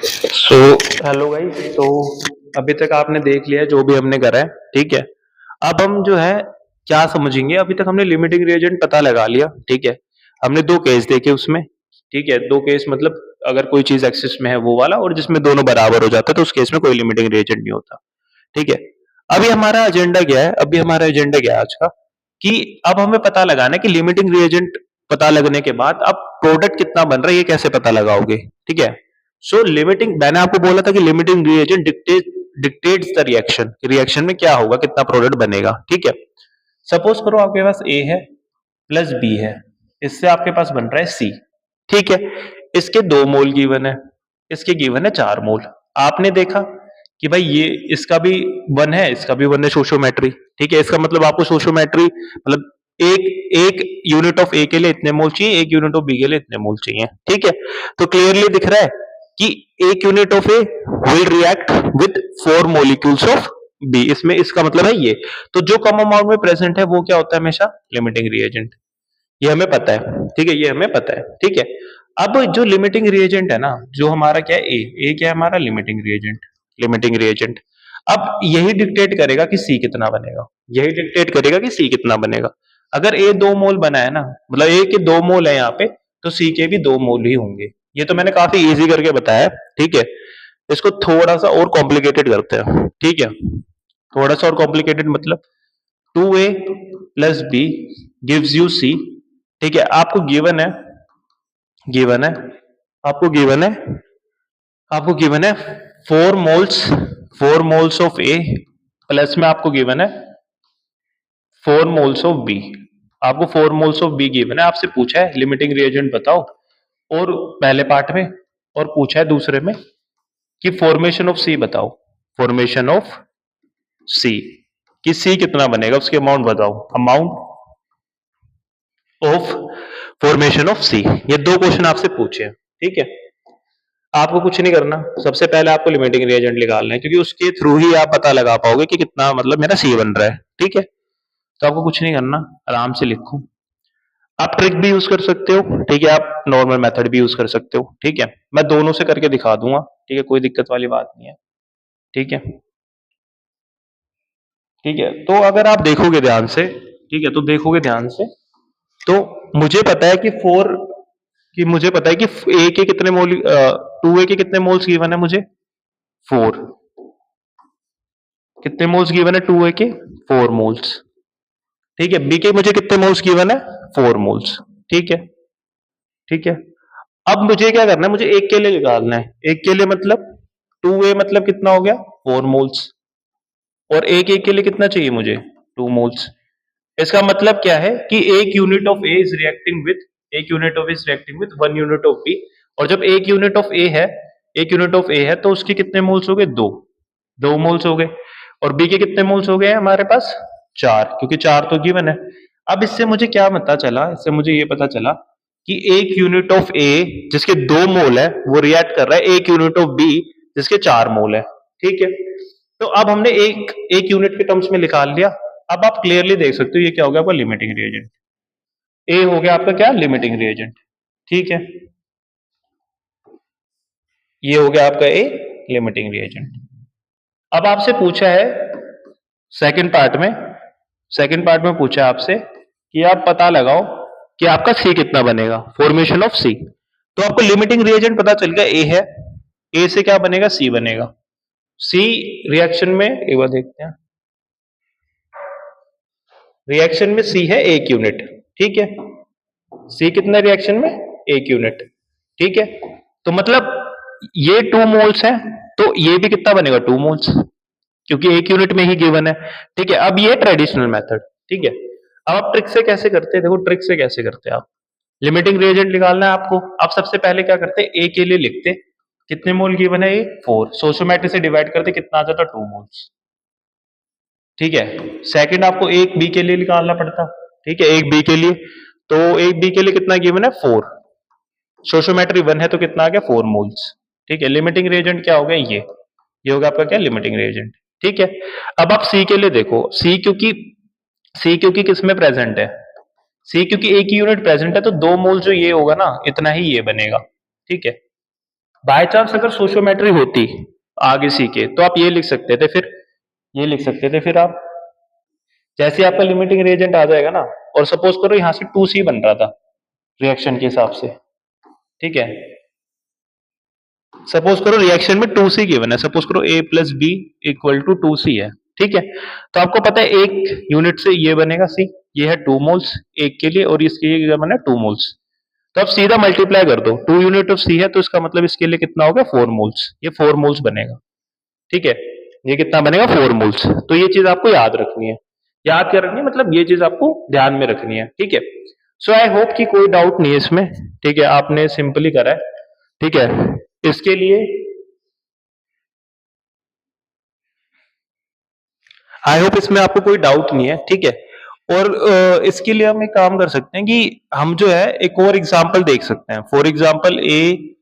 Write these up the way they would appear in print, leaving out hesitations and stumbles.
So hello guys. तो अभी तक आपने देख लिया जो भी हमने करा है, ठीक है। अब हम जो है क्या समझेंगे, अभी तक हमने लिमिटिंग रिएजेंट पता लगा लिया, ठीक है। हमने दो केस देखे उसमें, ठीक है। दो केस मतलब अगर कोई चीज एक्सिस में है वो वाला, और जिसमें दोनों बराबर हो जाता है तो उस केस में कोई लिमिटिंग रिएजेंट नहीं होता, ठीक है। अभी हमारा एजेंडा क्या है, अभी हमारा एजेंडा क्या है आज का, कि अब हमें पता लगाना है कि लिमिटिंग रिएजेंट पता लगने के बाद अब प्रोडक्ट कितना बन रहा है ये कैसे पता लगाओगे, ठीक है। सो लिमिटिंग, मैंने आपको बोला था कि limiting reagent dictates the reaction, reaction में क्या होगा, कितना प्रोडक्ट बनेगा, ठीक है। सपोज करो आपके पास ए है प्लस बी है, इससे आपके पास बन रहा है सी, ठीक है। इसके दो मोल गिवन है, इसके गिवन है 4 मोल। आपने देखा कि भाई ये इसका भी वन है, इसका भी वन है, सोशियोमेट्री, ठीक है। इसका मतलब आपको सोशियोमेट्री मतलब एक एक यूनिट ऑफ ए के लिए इतने मोल चाहिए, एक यूनिट ऑफ बी के लिए इतने मोल चाहिए, ठीक है। तो क्लियरली दिख रहा है कि एक unit of A will react with 4 molecules of B, इसमें इसका मतलब है ये। तो जो कम अमाउंट में प्रेजेंट है वो क्या होता है, हमेशा लिमिटिंग रिएजेंट। ये हमें पता है, ठीक है, ये हमें पता है, ठीक है। अब जो लिमिटिंग रिएजेंट है ना, जो हमारा क्या है, ए क्या है हमारा लिमिटिंग रिएजेंट, लिमिटिंग रिएजेंट। अब यही डिक्टेट करेगा कि सी कितना बनेगा, यही डिक्टेट करेगा कि सी कितना बनेगा। अगर ए 2 मोल बना है ना, मतलब ए के 2 मोल है यहाँ पे, तो सी के भी 2 मोल ही होंगे। ये तो मैंने काफी इजी करके बताया, ठीक है। इसको थोड़ा सा और कॉम्प्लिकेटेड करते हैं, ठीक है। थोड़ा सा और कॉम्प्लिकेटेड मतलब 2a+b गिव्स यू सी, ठीक है। आपको गिवन है, गिवन है, आपको गिवन है, आपको गिवन है 4 moles, 4 moles of A, plus में आपको गिवन है 4 मोल्स ऑफ बी। आपको 4 मोल्स ऑफ बी गिवन है, आपसे पूछा है लिमिटिंग रिएजेंट बताओ, और पहले पार्ट में, और पूछा है दूसरे में कि फॉर्मेशन ऑफ सी बताओ, फॉर्मेशन ऑफ सी, कि सी कितना बनेगा, उसके अमाउंट बताओ, अमाउंट ऑफ फॉर्मेशन ऑफ सी। ये दो क्वेश्चन आपसे पूछे हैं, ठीक है। आपको कुछ नहीं करना, सबसे पहले आपको लिमिटिंग रिएजेंट निकालना है, क्योंकि उसके थ्रू ही आप पता लगा पाओगे कि कितना मतलब मेरा सी बन रहा है, ठीक है। तो आपको कुछ नहीं करना, आराम से लिखो। आप ट्रिक भी यूज कर सकते हो, ठीक है, आप नॉर्मल मेथड भी यूज कर सकते हो, ठीक है। मैं दोनों से करके दिखा दूंगा, ठीक है, कोई दिक्कत वाली बात नहीं है, ठीक है। ठीक है, तो अगर आप देखोगे ध्यान से, ठीक है, तो देखोगे ध्यान से, तो मुझे पता है कि मुझे पता है कि ए के कितने मोल, 2a के कितने मोल्स गिवन है मुझे, 4। कितने मोल्स गिवन है 2a के, 4 मोल्स, ठीक है। बी के मुझे कितने मोल्स गिवन है, 4 मोल्स, ठीक है, ठीक है। अब मुझे क्या करना है, मुझे एक के लिए निकालना है, एक के लिए मतलब 2a मतलब कितना हो गया, 4 मोल्स, और एक के लिए कितना चाहिए मुझे, 2 मोल्स। इसका मतलब क्या है कि एक unit of A is reacting with, एक unit of is reacting with 1 unit of B. और जब एक यूनिट ऑफ ए है, एक यूनिट ऑफ ए है, तो उसके कितने मोल्स हो गए, 2 मोल्स हो गए। और बी के कितने मोल्स हो गए हैं हमारे पास, 4, क्योंकि 4 तो गिवन है। अब इससे मुझे क्या पता चला, इससे मुझे ये पता चला कि एक यूनिट ऑफ ए जिसके 2 मोल है वो रिएक्ट कर रहा है एक यूनिट ऑफ बी जिसके 4 मोल है, ठीक है। तो अब हमने एक एक यूनिट के टर्म्स में निकाल लिया। अब आप क्लियरली देख सकते हो ये क्या हो गया आपका लिमिटिंग रिएजेंट, ए हो गया आपका क्या, लिमिटिंग रिएजेंट, ठीक है। ये हो गया आपका ए लिमिटिंग रिएजेंट। अब आपसे पूछा है सेकंड पार्ट में, सेकंड पार्ट में पूछा है आपसे कि आप पता लगाओ कि आपका सी कितना बनेगा, फॉर्मेशन ऑफ सी। तो आपको लिमिटिंग रिएजेंट पता चल गया ए है, ए से क्या बनेगा, सी बनेगा। सी रिएक्शन में एक बार देखते हैं, रिएक्शन में सी है 1 यूनिट, ठीक है। सी कितना रिएक्शन में, 1 यूनिट, ठीक है। तो मतलब ये 2 मोल्स है, तो ये भी कितना बनेगा, 2 मोल्स, क्योंकि 1 यूनिट में ही गिवन है, ठीक है। अब ये ट्रेडिशनल मेथड, ठीक है। अब आप ट्रिक से कैसे करते हैं, देखो ट्रिक से कैसे करते हैं आप, लिमिटिंग रिएजेंट निकालना है आपको। आप सबसे पहले क्या करते हैं, ए के लिए लिखते कितने मोल गिवन है, ये 4, सोशियोमेट्री से डिवाइड करते कितना आ जाता, 2 मोल्स, ठीक है। सेकंड आपको एक बी के लिए निकालना पड़ता, ठीक है, एक बी के लिए, तो एक बी के लिए कितना गिवन है, 4, सोशियोमेट्री 1 है तो कितना आ गया, 4 मोल्स, ठीक है। लिमिटिंग रिएजेंट क्या हो गया, ये होगा आपका क्या, लिमिटिंग रिएजेंट, ठीक है। अब आप सी के लिए देखो, सी क्योंकि किस में प्रेजेंट है, सी क्योंकि एक ही यूनिट प्रेजेंट है, तो 2 मोल जो ये होगा ना, इतना ही ये बनेगा, ठीक है। बाय चांस अगर सोशियोमेट्री होती आगे सी के तो आप ये लिख सकते थे, फिर ये लिख सकते थे, फिर आप जैसे आपका लिमिटिंग रिएजेंट आ जाएगा ना, और सपोज करो यहाँ से 2C बन रहा था रिएक्शन के हिसाब से, ठीक है, सपोज करो रिएक्शन में 2C गिवन है, सपोज करो A plus B equal to 2C है, ठीक है, तो आपको पता है एक यूनिट से ये बनेगा C, ये है 2 मोल्स एक के लिए, और इसके लिए बना 2 मोल्स, तो आप सीधा मल्टीप्लाई कर दो, 2 यूनिट ऑफ C है तो इसका मतलब इसके लिए कितना हो गया 4 मोल्स, ये 4 मोल्स बनेगा, ठीक है, ये कितना बनेगा 4 मोल्स, तो ये चीज आपको याद रखनी है, याद क्या रखनी है मतलब ये चीज आपको ध्यान में रखनी है, ठीक है। सो आई होप कि कोई डाउट नहीं है इसमें, ठीक है, आपने सिंपली करा है, ठीक है, इसके लिए आई होप इसमें आपको कोई डाउट नहीं है, ठीक है, और इसके लिए हम एक काम कर सकते हैं कि हम जो है एक और एग्जांपल देख सकते हैं, फॉर एग्जांपल ए,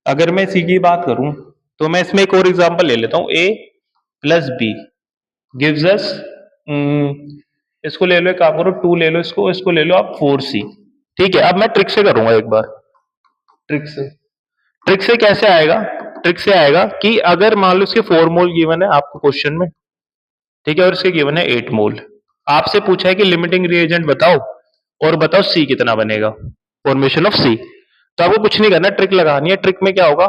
अगर मैं सी की बात करूं तो मैं इसमें एक और एग्जांपल ले लेता हूं, ए प्लस बी गिव्स अस, इसको ले लो, एक काम करो 2 ले लो, इसको इसको ले लो आप 4C, ठीक है, अब मैं ट्रिक से करूंगा एक बार, ट्रिक से, ट्रिक से कैसे आएगा, ट्रिक से आएगा कि अगर मान लो इसके 4 मोल गिवन है आपको क्वेश्चन में, ठीक है, और इसके गिवन है 8 मोल, आपसे पूछा है कि लिमिटिंग रिएजेंट बताओ और बताओ सी कितना बनेगा, फॉर्मेशन ऑफ सी, तो आपको कुछ नहीं करना, ट्रिक लगानी है, ट्रिक में क्या होगा,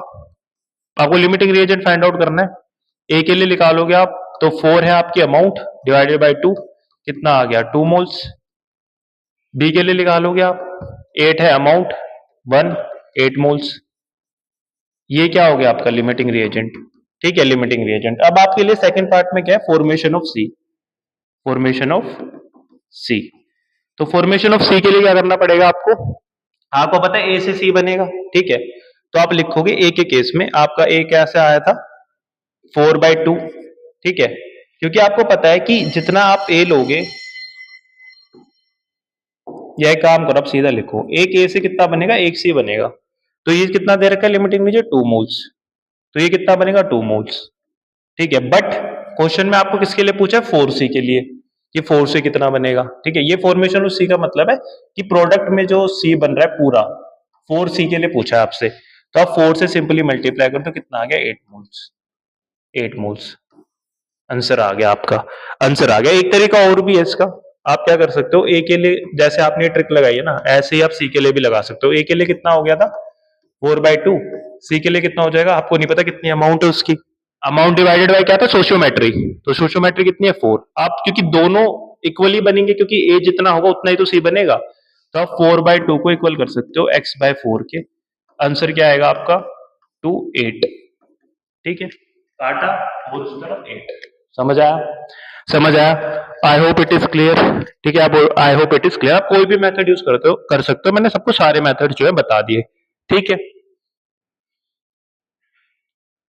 आपको लिमिटिंग रिएजेंट फाइंड आउट करना है, ए के लिए निकालोगे आप तो 4 है आपकी अमाउंट डिवाइडेड बाय 2, कितना आ गया 2 मोल्स, बी के लिए निकालोगे आप 8 है अमाउंट 1, 8 मोल्स, ये क्या हो गया आपका लिमिटिंग रिएजेंट, ठीक है, लिमिटिंग रिएजेंट। अब आपके लिए सेकंड पार्ट में क्या है, formation of C, formation of C, तो फॉर्मेशन ऑफ सी के लिए क्या करना पड़ेगा आपको, आपको पता है ए से सी बनेगा, ठीक है, तो आप लिखोगे ए के केस में आपका ए कैसे आया था 4/2, ठीक है, क्योंकि आपको पता है कि जितना आप ए लोगे, यह काम करो आप सीधा लिखो, एक ए से कितना बनेगा 1C बनेगा, तो ये कितना दे रखा है लिमिटिंग में 2 मोल्स, तो ये कितना बनेगा 2 मोल्स, ठीक है, बट क्वेश्चन में आपको किसके लिए पूछा है 4C के लिए, कि 4C कितना बनेगा, ठीक है, ये फॉर्मेशन ऑफ सी का मतलब है कि प्रोडक्ट में जो सी बन रहा है पूरा 4C के लिए पूछा है आपसे, तो आप 4 से सिंपली मल्टीप्लाई कर दो, कितना आ गया 8 मोल्स, 8 मोल्स, आंसर आ गया आपका, आंसर आ गया। एक तरीका और भी है इसका, आप क्या कर सकते हो, ए के लिए जैसे आपने ट्रिक लगाई है ना, ऐसे ही आप सी के लिए भी लगा सकते हो, ए के लिए कितना हो गया था 4/2, सी के लिए कितना हो जाएगा, आपको नहीं पता कितनी अमाउंट है उसकी, अमाउंट डिवाइडेड बाय क्या था सोशियोमेट्री, तो सोशियोमेट्री कितनी है 4, आप क्योंकि दोनों इक्वली बनेंगे, क्योंकि ए जितना होगा उतना ही तो सी बनेगा, तो आप 4/2 को इक्वल कर सकते हो x/4 के, आंसर क्या आएगा आपका 2, 8, ठीक है, काटा और उस तरफ 8, समझ आया, समझ आया, I hope it is clear, ठीक है, आप I hope it is clear, आप कोई भी मेथड यूज करते हो कर सकते हो, मैंने सबको सारे मेथड जो है बता दिए, ठीक है।